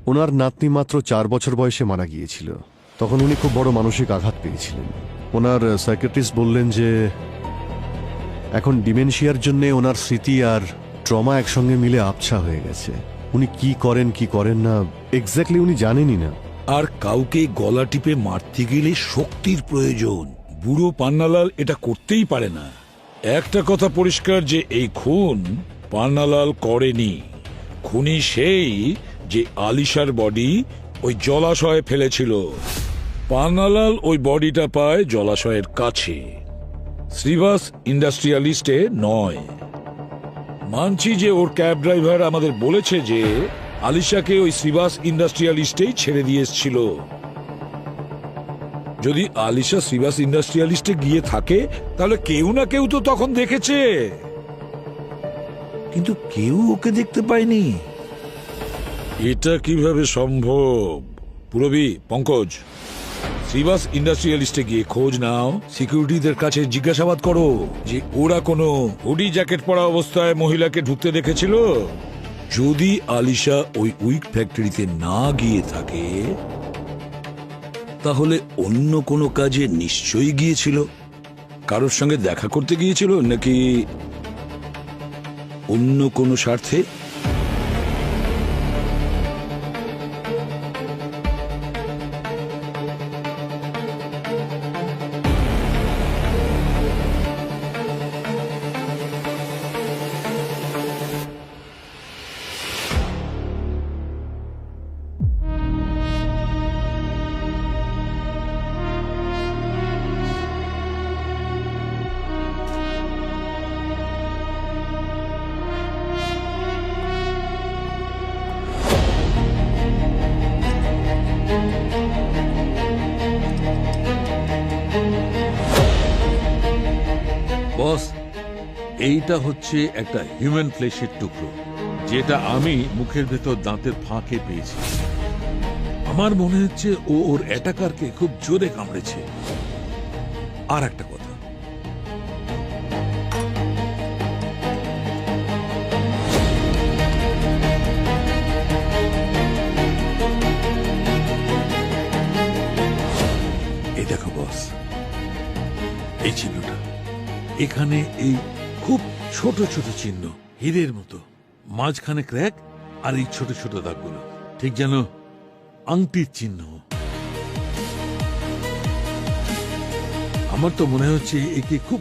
ওনার নাতনি মাত্র 4 বছর বয়সে মারা গিয়েছিল। তখন উনি খুব বড় মানসিক আঘাত পেয়েছিলেন। ওনার সাইকিয়াট্রিস্ট বললেন যে এখন ডিমেনশিয়ার জন্য ওনার স্মৃতি আর ট্রমা একসঙ্গে মিলে আবছা হয়ে গেছে। উনি কি করেন কি করেন না এক্স্যাক্টলি উনি জানেনই না। আর কাউকে গলা টিপে মারতে গেলে শক্তির প্রয়োজন। বুড়ো পান্নালাল এটা করতেই পারে না। একটা কথা পরিষ্কার যে এই খুন পান্নালাল করেনি। খুনি সেই যে আলিশার বডি ওই জলাশয়ে ফেলেছিল। পান্নালাল ওই বডিটা পায় জলাশয়ের কাছে, শ্রীবাস ইন্ডাস্ট্রিয়ালিস্টে নয়। মানছি যে ওর ক্যাব ড্রাইভার আমাদের বলেছে যে আলিশাকে ওই শ্রীবাস ইন্ডাস্ট্রিয়ালিস্টেই ছেড়ে দিয়ে এসেছিল। যদি আলিশা শ্রীবাস ইন্ডাস্ট্রিয়ালিস্টে গিয়ে থাকে তাহলে কেউ না কেউ তো তখন দেখেছে, কিন্তু কেউ ওকে দেখতে পায়নি। এটা কিভাবে সম্ভব? পুরবী, পঙ্কজ, শ্রীবাস ইন্ডাস্ট্রিয়ালিস্টে গিয়ে খোঁজ নাও, সিকিউরিটিদের কাছে জিজ্ঞাসাবাদ করো যে ওরা কোনো হুডি জ্যাকেট পরা অবস্থায় মহিলাকে ঢুকতে দেখেছিল। যদি আলিশা ওই উইক ফ্যাক্টরিতে না গিয়ে থাকে তাহলে অন্য কোনো কাজে নিশ্চয়ই গিয়েছিল। কারোর সঙ্গে দেখা করতে গিয়েছিল নাকি অন্য কোনো স্বার্থে? এইটা হচ্ছে একটা হিউম্যান ফ্লেশের টুকরো, যেটা আমি মুখের ভেতর দাঁতের ফাঁকে পেয়েছি। আমার মনে হচ্ছে ও ওর অ্যাটাকারকে খুব জোরে কামড়েছে। আর একটা কথা, এই দেখো বস, এই চিহ্নটা এখানে, এই খুব ছোট ছোট চিহ্ন, হীরের মতো, মাঝখানে ক্র্যাক, আর এই ছোট ছোট দাগগুলো ঠিক যেন আংটির চিহ্ন। আমার তো মনে হচ্ছে একে খুব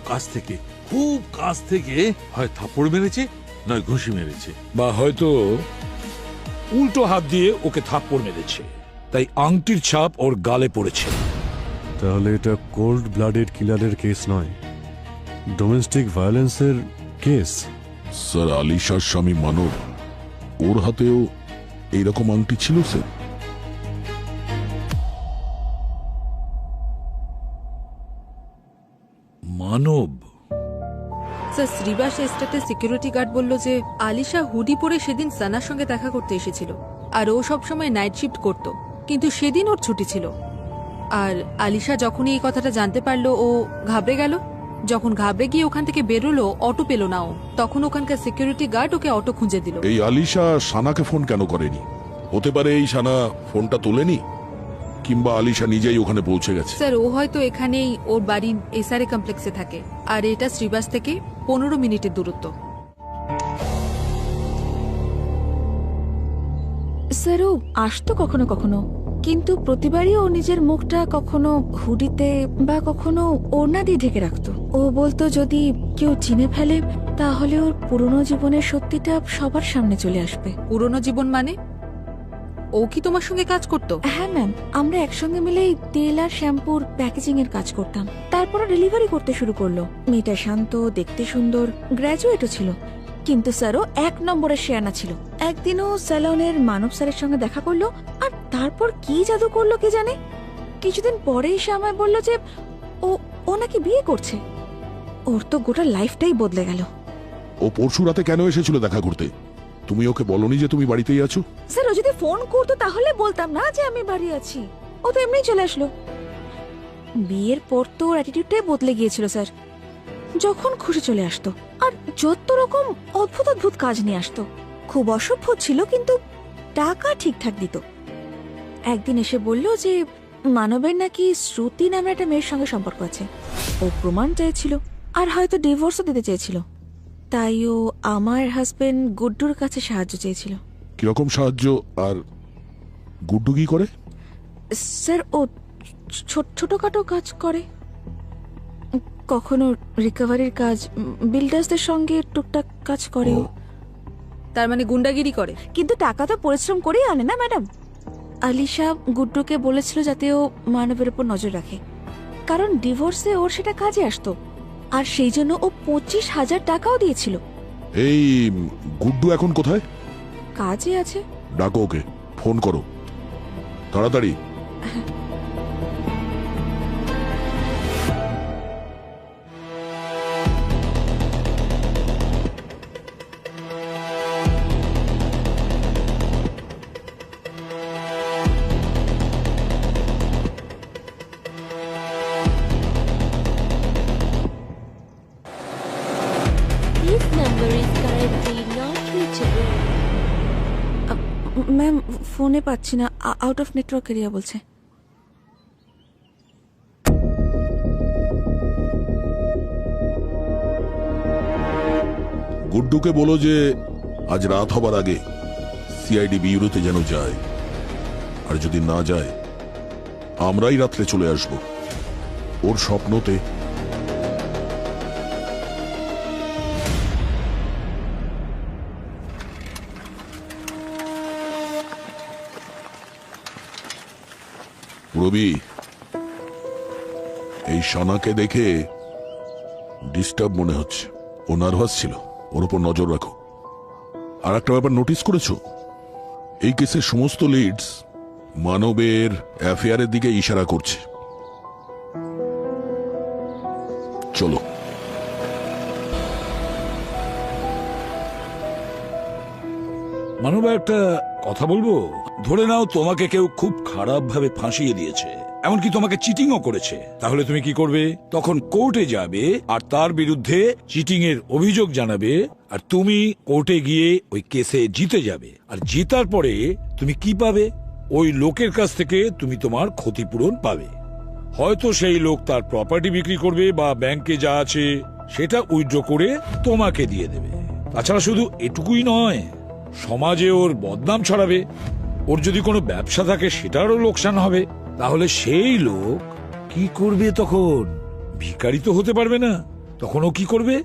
কাছ থেকে হয় থাপ্পড় মেরেছে, নয় ঘুষি মেরেছে। বা হয়তো উল্টো হাত দিয়ে ওকে থাপ্পড় মেরেছে, তাই আংটির ছাপ ওর গালে পড়েছে। তাহলে এটা কোল্ড ব্লাডেড কিলারের কেস নয়, ডোমেস্টিক ভায়োলেন্সের কেস। স্যার, আলিশার স্বামী মানব, ওর হাতেও এইরকম আংটি ছিল স্যার। মানব? স্যার, শ্রীবাস এস্টেটে সিকিউরিটি গার্ড বলল যে আলিশা হুডি পরে সেদিন সানার সঙ্গে দেখা করতে এসেছিল, আর ও সব সময় নাইট শিফট করত, কিন্তু সেদিন ওর ছুটি ছিল। আর আলিশা যখনই এই কথাটা জানতে পারলো, ও ঘাবড়ে গেল। যখন ঘাবড়ে গিয়ে ওখান থেকে বেরোলো, অটো পেল না ও, তখন ওখানকার সিকিউরিটি গার্ড ওকে অটো খুঁজে দিল। এই আলিশা সানাকে ফোন কেন করেনি? হতে পারে এই সানা ফোনটা তোলেনি, কিংবা আলিশা নিজেই ওখানে পৌঁছে গেছে। স্যার, ও হয়তো এখানেই ওর বাড়ির এসআরএ কমপ্লেক্সে থাকে, আর এটা শ্রীবাস থেকে 15 মিনিটের দূরত্ব। স্যার, ও আসতো কখনো কখনো, কিন্তু প্রতিবারই ও নিজের মুখটা কখনো হুডিতে বা কখনো ওড়না দিয়ে ঢেকে রাখতো। ও বলতো যদি কেউ চিনে ফেলে তাহলে ওর পুরনো জীবনের সত্যিটা সবার সামনে চলে আসবে। পুরনো জীবন মানে? ও কি তোমার সঙ্গে কাজ করতো? হ্যাঁ ম্যাম, আমরা একসঙ্গে মিলেই তেল আর শ্যাম্পুর প্যাকেজিং এর কাজ করতাম। তারপর ডেলিভারি করতে শুরু করলো। মেয়েটা শান্ত, দেখতে সুন্দর, গ্র্যাজুয়েটও ছিল, কিন্তু স্যারও 1 নম্বরের শেয়ানা ছিল। একদিনও স্যালনের মানব স্যারের সঙ্গে দেখা করলো, আর তারপর কি জাদু করলো কে জানে। কিছুদিন পরে এসে আমায় বললো যে ও নাকি বিয়ে করছে। ওর তো গোটা লাইফটাই বদলে গেল। ও পরশু রাতে কেন এসেছিল দেখা করতে? তুমি ওকে বলনি যে তুমি বাড়িতেই আছো? স্যার, ও যদি ফোন করতো তাহলে বলতাম না যে আমি বাড়ি আছি। ও তো এমনি চলে আসলো। বিয়ের পর তো ওর অ্যাটিটিউডটাই বদলে গিয়েছিল স্যার। যখন খুশি চলে আসতো, আর যত রকম অদ্ভুত অদ্ভুত কাজ নিয়ে আসতো। খুব অসভ্য ছিল, কিন্তু টাকা ঠিকঠাক দিত। একদিন এসে বলল যে মানবের নাকি শ্রুতি নামে একটা মেয়ের সঙ্গে সম্পর্ক আছে। ও প্রমাণ চাইছিল, আর হয়তো ডিভোর্সও দিতে চেয়েছিল। তাই ও আমার হাজবেন্ড গুড্ডুর কাছে সাহায্য চেয়েছিল। কিরকম সাহায্য? আর গুড্ডু কি করে? স্যার, ও ছোটখাটো কাজ করে, কখনো রিকভারির কাজ, বিল্ডার্সদের সঙ্গে টুকটাক কাজ করে। তার মানে গুন্ডাগিরি করে? কিন্তু টাকা তো পরিশ্রম করেই আনে না ম্যাডাম। আলিশা গুড্ডুকে বলেছিল যাতে ও মানবের উপর নজর রাখে, কারণ ডিভোর্সে ওর সেটা কাজে আসতো, আর সেই জন্য ও 25,000 টাকাও দিয়েছিল। এই গুড্ডু এখন কোথায়? কাজে আছে। ডাকো ওকে, ফোন করো তাড়াতাড়ি। ম্যাম, ফোনে পাচ্ছি না, আউট অফ নেটওয়ার্ক এরিয়া বলছে। গুড্ডুকে বলো যে আজ রাত হবার আগে সিআইডি বিউরোতে যেন যায়, আর যদি না যায় আমরাই রাত্রে চলে আসব ওর স্বপ্নতে। রবি, এই সানাকে দেখে ডিস্টার্ব মনে হচ্ছে। ও নার্ভাস ছিল, ওর উপর নজর রাখো। আর একটা ব্যাপার নোটিস করেছো? এই কেসের সমস্ত লিডস মানবের অ্যাফেয়ারের দিকে ইশারা করছে। চলো। মানবা একটা কথা বলবো, ধরে নাও তোমাকে কেউ খুব খারাপ ভাবে ফাঁসিয়ে দিয়েছে, এমনকি তোমাকে চিটিংও করেছে, তাহলে তুমি কি করবে? তখন কোর্টে যাবে আর তার বিরুদ্ধে চিটিং এর অভিযোগ জানাবে, আর তুমি কোর্টে গিয়ে ওই কেসে জিতে যাবে। আর জেতার পরে তুমি কি পাবে? ওই লোকের কাছ থেকে তুমি তোমার ক্ষতিপূরণ পাবে। হয়তো সেই লোক তার প্রপার্টি বিক্রি করবে বা ব্যাংকে যা আছে সেটা উইথড্র করে তোমাকে দিয়ে দেবে। তাছাড়া শুধু এটুকুই নয়, সমাজে ওর বদনাম ছড়াবে। ওর যদি কোনো ব্যবসা থাকে সেটারও লোকসান হবে। তাহলে সেই লোক কি করবে? তখন ভিখারি তো হতে পারবে না। তখন ও কি করবে?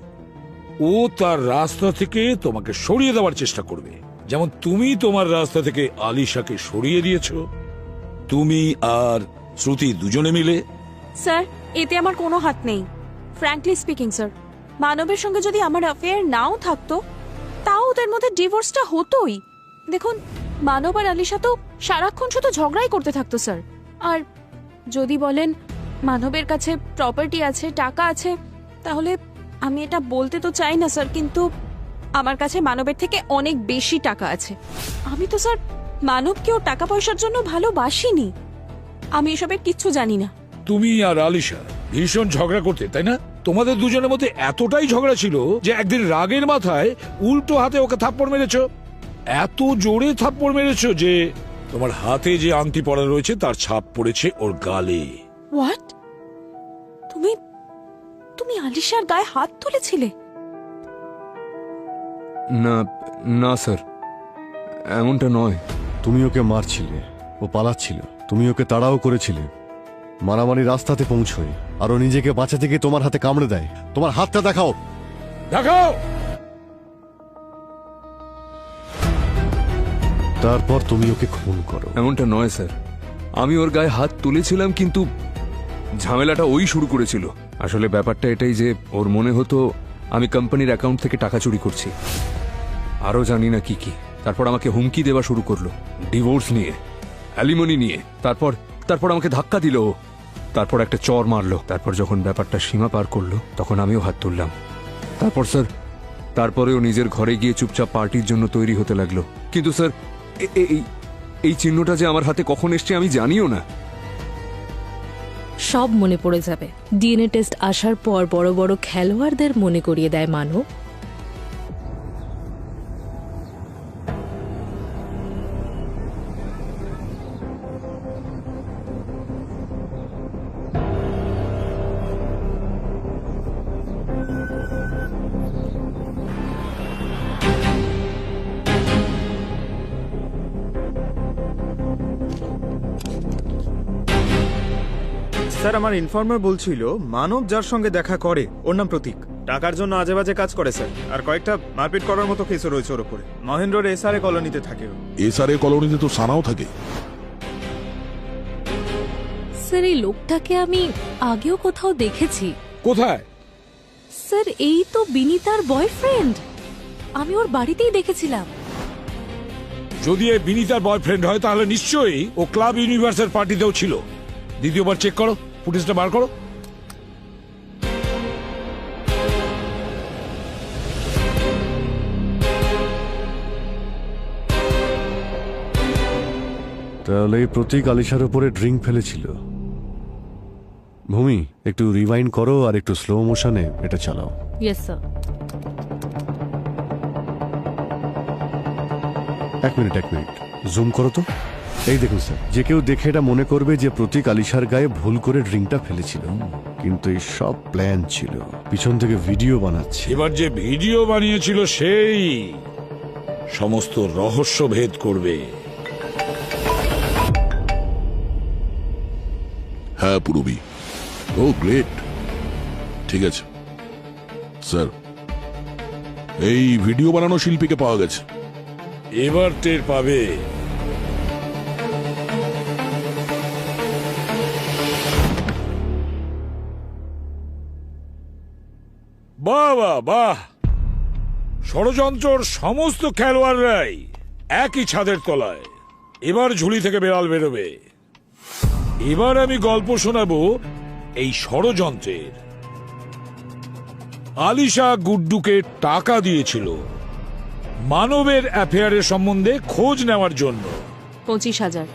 ও তার রাস্তা থেকে তোমাকে সরিয়ে দেওয়ার চেষ্টা করবে, যেমন তুমি তোমার রাস্তা থেকে আলিশাকে সরিয়ে দিয়েছো, তুমি আর শ্রুতি দুজনে মিলে। স্যার, এতে আমার কোনো হাত নেই। ফ্র্যাঙ্কলি স্পিকিং স্যার, মানবের সঙ্গে যদি আমার অ্যাফেয়ার নাও থাকতো, তাও ওদের মধ্যে ডিভোর্সটা হতোই। দেখুন, মানব আর আলিশা তো সারাক্ষণ শুধু ঝগড়াই করতে থাকতো স্যার। আর যদি বলেন মানবের কাছে প্রপার্টি আছে, টাকা আছে, তাহলে আমি এটা বলতে তো চাই না স্যার, কিন্তু আমার কাছে মানবের থেকে অনেক বেশি টাকা আছে। আমি তো স্যার মানবকেও টাকা পয়সার জন্য ভালোবাসিনি। আমি এসবের কিচ্ছু জানি না। তুমি আর আলিশা ভীষণ ঝগড়া করতে, তাই না? তোমাদের দুজনের মধ্যে এতটাই ঝগড়া ছিল যে একদিন রাগের মাথায় উল্টো হাতে ওকে থাপ্পড় মেরেছো। এত জোরে থাপ্পড় মেরেছো যে তোমার হাতে যে আংটি পরা রয়েছে তার ছাপ পড়েছে ওর গালে। হোয়াট? তুমি তুমি আলিশার গায়ে হাত তুলেছিলে? না না স্যার, এমনটা নয়। তুমি ওকে মারছিলে, ও পালাচ্ছিল, তুমি ওকে তাড়াও করেছিলে। মারামারি রাস্তাতে পৌঁছয় আর ও নিজেকে বাঁচাতে গিয়ে তোমার হাতে কামড়ে দেয়। তোমার হাতটা দেখাও। দেখাও। তারপর তুমি ওকে খুন করো। এমনটা নয় স্যার, আমি ওর গায়ে হাত তুলেছিলাম, কিন্তু ঝামেলাটা ওই শুরু করেছিল। আসলে ব্যাপারটা এটাই যে ওর মনে হতো আমি কোম্পানির অ্যাকাউন্ট থেকে টাকা চুরি করছি, আরও জানি না কি কি। তারপর আমাকে হুমকি দেওয়া শুরু করলো, ডিভোর্স নিয়ে, অ্যালিমনি নিয়ে। তারপর আমাকে ধাক্কা দিল, তারপর একটা চর মারলো। তারপর যখন ব্যাপারটা সীমা পার করলো তখন আমিও হাত তুললাম। তারপর স্যার, তারপরেও নিজের ঘরে গিয়ে চুপচাপ পার্টির জন্য তৈরি হতে লাগলো। কিন্তু স্যার, এই চিহ্নটা যে আমার হাতে কখন এসছে আমি জানিও না। সব মনে পড়ে যাবে। ডিএনএ টেস্ট আসার পর বড় বড় খেলোয়াড়দের মনে করিয়ে দেয় মানব। স্যার, আমার ইনফর্মার বলছিল মানব যার সঙ্গে দেখা করে ওর নাম প্রতীক। টাকার জন্য আজে বাজে কাজ করে স্যার, আর কয়েকটা মারপিট করার মতো কেসও রয়েছে ওর উপরে। মহেন্দ্রর এসআরএ কলোনিতে থাকে ও। এসআরএ কলোনিতে তো সানাও থাকে। স্যার, এই লোকটাকে আমি আগেও কোথাও দেখেছি। কোথায়? স্যার, এই তো বিনীতার বয়ফ্রেন্ড। আমি ওর বাড়িতেই দেখেছিলাম। যদি এ বিনীতার বয়ফ্রেন্ড হয় তাহলে নিশ্চয়ই ও ক্লাব ইউনিভার্সের পার্টিতেও ছিল। দ্বিতীয়বার চেক করো, ফুটেজটা বার করো। তাহলে এই প্রতীক আলিশার উপরে ড্রিঙ্ক ফেলেছিল। ভূমি, একটু রিওয়াইন্ড করো আর একটু স্লো মোশনে এটা চালাও। Yes sir. এক মিনিট জুম করো তো। এই দেখুন স্যার, যে কেউ দেখে এটা মনে করবে যে প্রতীক আলিশার গায়ে ভুল করে ড্রিঙ্কটা ফেলেছিল, কিন্তু এই সব প্ল্যান ছিল। পিছন থেকে ভিডিও বানাচ্ছে। এবার যে ভিডিও বানিয়েছিল সেই সমস্ত রহস্য ভেদ করবে। হ্যাঁ পুরবি। ও গ্রেট, ঠিক আছে স্যার। এই ভিডিও বানানো শিল্পীকে পাওয়া গেছে। এবার টের পাবে। বাহ বাহ বাহ, ষড়যন্ত্রর সমস্ত খেলোয়াড়রাই একই ছাদের তলায়। এবার ঝুলি থেকে বেড়াল বেরোবে। এবার আমি গল্প শোনাবো এই ষড়যন্ত্রের। আলিশা গুড্ডুকে টাকা দিয়েছিল মানবের অ্যাফেয়ারের সম্বন্ধে খোঁজ নেওয়ার জন্য। 25,000।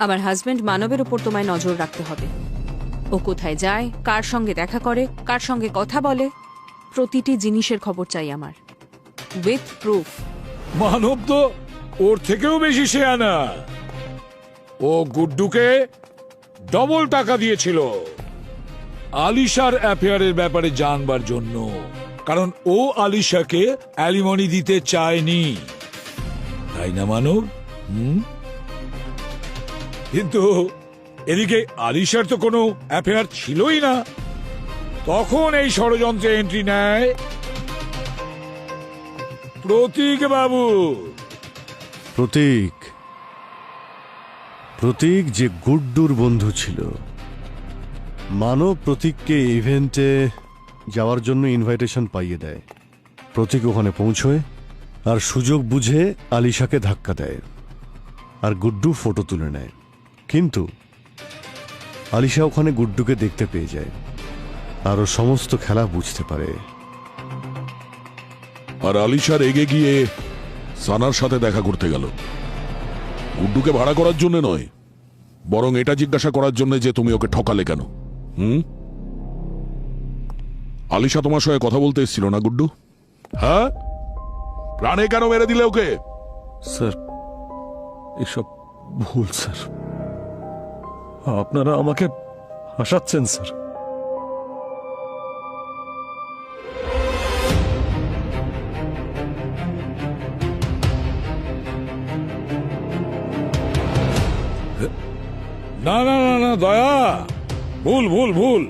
আমার হাজবেন্ড মানবের উপর তোমায় নজর রাখতে হবে। ও কোথায় যায়, কার সঙ্গে দেখা করে, কার সঙ্গে কথা বলে, প্রতিটি জিনিসের খবর চাই আমার, উইথ প্রুফ। মানব তো ওর থেকেও বেশি শেয়ানা। ও গুড্ডুকে ডবল টাকা দিয়েছিল আলিশার অ্যাফেয়ারের ব্যাপারে জানবার জন্য, কারণ ও আলিশাকে অ্যালিমনি দিতে চায়নি, তাই না মানব? কিন্তু এদিকে আলিশার তো কোনো অ্যাফেয়ার ছিলই না। তখন এই ষড়যন্ত্রে এন্ট্রি নেয় প্রতীক বাবু। প্রতীক যে গুড্ডুর বন্ধু ছিল। মানব প্রতীককে ইভেন্টে যাওয়ার জন্য ইনভাইটেশন পাইয়ে দেয়। প্রতীক ওখানে পৌঁছয় আর সুযোগ বুঝে আলিশাকে ধাক্কা দেয়, আর গুড্ডু ফটো তুলে নেয়। কিন্তু আলিশা ওখানে গুড্ডুকে দেখতে পেয়ে যায় আর ও সমস্ত খেলা বুঝতে পারে। আর আলিশা রেগে গিয়ে সানার সাথে দেখা করতে গেল, গুড্ডুকে ভাড়া করার জন্য নয়, বরং এটা জিজ্ঞাসা করার জন্য যে তুমি ওকে ঠকালে কেন। আলিশা তোমার সঙ্গে কথা বলতে এসেছিল না গুড্ডু? হ্যাঁ, প্রাণে কেন মেরে দিলে ওকে? স্যার, এসব ভুল স্যার। আপনারা আমাকে হাসাচ্ছেন স্যার। না না না না দয়া, ভুল ভুল ভুল।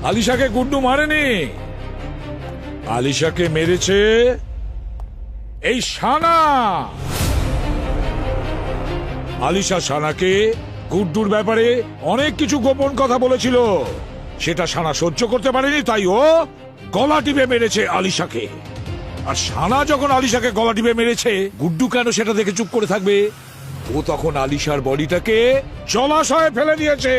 আলিশাকে গুড্ডু মারেনি, আলিশাকে মেরেছে এই সানা। আলিশা সানাকে গুড্ডুর ব্যাপারে অনেক কিছু গোপন কথা বলেছিল, সেটা সানা সহ্য করতে পারেনি, তাই ও গলা টিপে মেরেছে আলিশাকে। আর সানা যখন আলিশাকে গলা টিপে মেরেছে, গুড্ডু কেন সেটা দেখে চুপ করে থাকবে? ও তখন আলিশার বডিটাকে জলাশয়ে ফেলে দিয়েছে,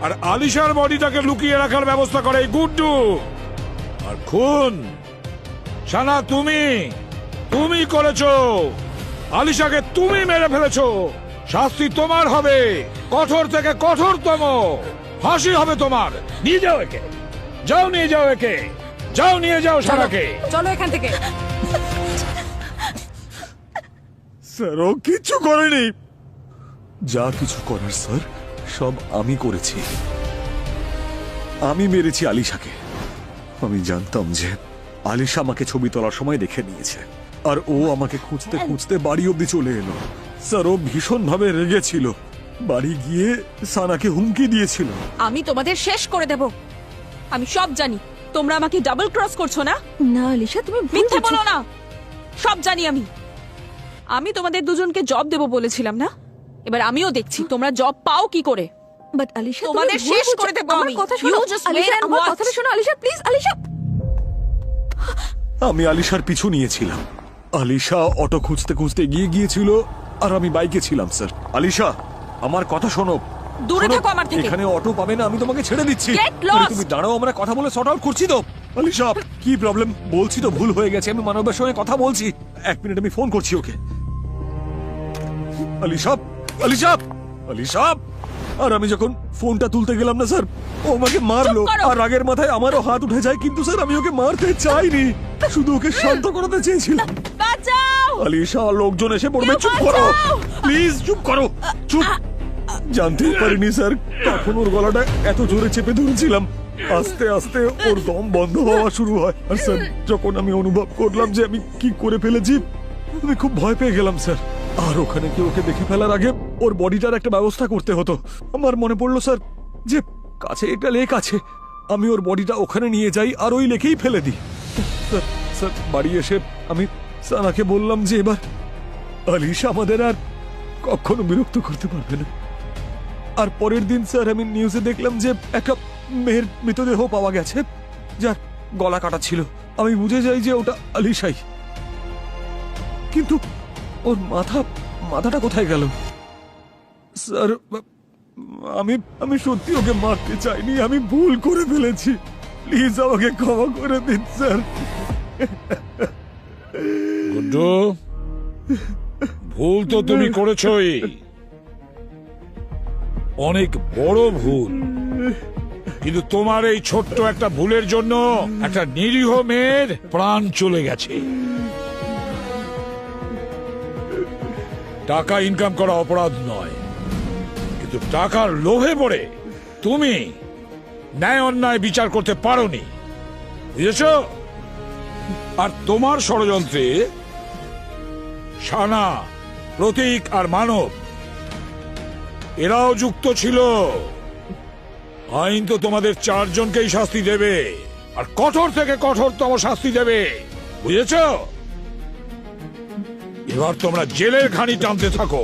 আর আলিশার বডিটাকে লুকিয়ে রাখার ব্যবস্থা করে এই গুড্ডু। আর খুন সানা তুমি করেছো, আলিশাকে তুমি মেরে ফেলেছো। শাস্তি তোমার হবে, কঠোর থেকে কঠোরতম ফাঁসি হবে তোমার। নিয়ে যাও একে, যাও নিয়ে যাও একে, যাও নিয়ে যাও সানাকে। চলো এখান থেকে। স্যার, ও কিচ্ছু করেনি। যা কিছু করার স্যার সব আমি করেছি। আমি মেরেছি আলিশাকে। আমি জানতাম যে আলিশা আমাকে ছবি তোলার সময় দেখে নিয়েছে, আর ও আমাকে খুঁজতে খুঁজতে বাড়ি অব্দি চলে এলো। স্যার, ও ভীষণ ভাবে রেগেছিল, বাড়ি গিয়ে সানাকে হুমকি দিয়েছিল। আমি তোমাদের শেষ করে দেব। আমি সব জানি, তোমরা আমাকে ডাবল ক্রস করছো না? না আলিশা, তুমি মিথ্যে বলো না, সব জানি আমি। আমি তোমাদের দুজনকে জব দেব বলেছিলাম না? এবার আমিও দেখছি তোমরা জব পাও কি করে। বাট আলিশা, তোমাদের শেষ করে দেব আমি। কথা শোনো আলিশা, আমার কথাটা শোনো আলিশা, প্লিজ আলিশা। আমি আলিশার পিছু নিয়েছিলাম। আলিশা অটো খুঁজতে খুঁজতে গিয়েছিল, আর আমি বাইকে ছিলাম স্যার। আলিশা, আমার কথা শোনো। দূরে থাকো আমার থেকে। এখানে অটো পাবে না, আমি তোমাকে ছেড়ে দিচ্ছি। Get lost! তুমি দাঁড়াও, আমরা কথা বলে সর্ট আউট করছি তো। আলিশা, কি প্রবলেম? বলছি তো ভুল হয়ে গেছে, আমি মানবের সঙ্গে কথা বলছি। 1 মিনিট, আমি ফোন করছি ওকে। আলিশা, আলিশা, আলিশা। আর আমি যখন ফোনটা তুলতে গেলাম না স্যার, ও আমাকে মারলো। আর রাগের মাথায় আমারও হাত উঠে যায়, কিন্তু স্যার আমি ওকে মারতে চাইনি, শুধু ওকে শান্ত করাতে চেয়েছিলাম। বাঁচাও আলিশা, লোকজন এসে পড়বে। চুপ করো প্লিজ, চুপ করো, চুপ। জানতেই পারিনি স্যার, তখন ওর গলাটা এত জোরে চেপে ধরেছিলাম, আস্তে আস্তে ওর দম বন্ধ হওয়া শুরু হয়। আর স্যার, যখন আমি অনুভব করলাম যে আমি কি করে ফেলেছি, আমি খুব ভয় পেয়ে গেলাম স্যার। আর ওখানে কি ওকে দেখে ফেলার আগে ওর বডিটার একটা ব্যবস্থা করতে হতো। আমার মনে পড়লো স্যার যে কাছে একটা লেক আছে, আমি ওর বডিটা ওখানে নিয়ে যাই আর ওই লেকেই ফেলে দিই। স্যার, বাড়ি এসে আমি সানাকে বললাম যে এবার আলিশা আমাদের আর কখনো বিরক্ত করতে পারবে না। আর পরের দিন স্যার আমি নিউজে দেখলাম যে একটা মেয়ের মৃতদেহ পাওয়া গেছে, যার গলা কাটা ছিল। আমি বুঝে যাই যে ওটা আলিশাই, কিন্তু ওর মাথাটা কোথায় গেল? স্যার, আমি আমি সত্যি ওকে মারতে চাইনি, আমি ভুল করে ফেলেছি। প্লিজ আমাকে ক্ষমা করে দিন স্যার। গুড্ডু, ভুল তো তুমি করেছই, অনেক বড় ভুল। কিন্তু তোমার এই ছোট্ট একটা ভুলের জন্য একটা নিরীহ মেয়ের প্রাণ চলে গেছে। টাকা ইনকাম করা অপরাধ নয়, কিন্তু টাকার লোভে পড়ে তুমি ন্যায় অন্যায় বিচার করতে পারোনি, বুঝেছ? আর তোমার ষড়যন্ত্রে শানা, প্রতীক আর মানব এরাও যুক্ত ছিল। আইন তো তোমাদের চারজনকেই শাস্তি দেবে, আর কঠোর থেকে কঠোরতম শাস্তি দেবে, বুঝেছ? এবার তোমরা জেলের ঘানি টানতে থাকো।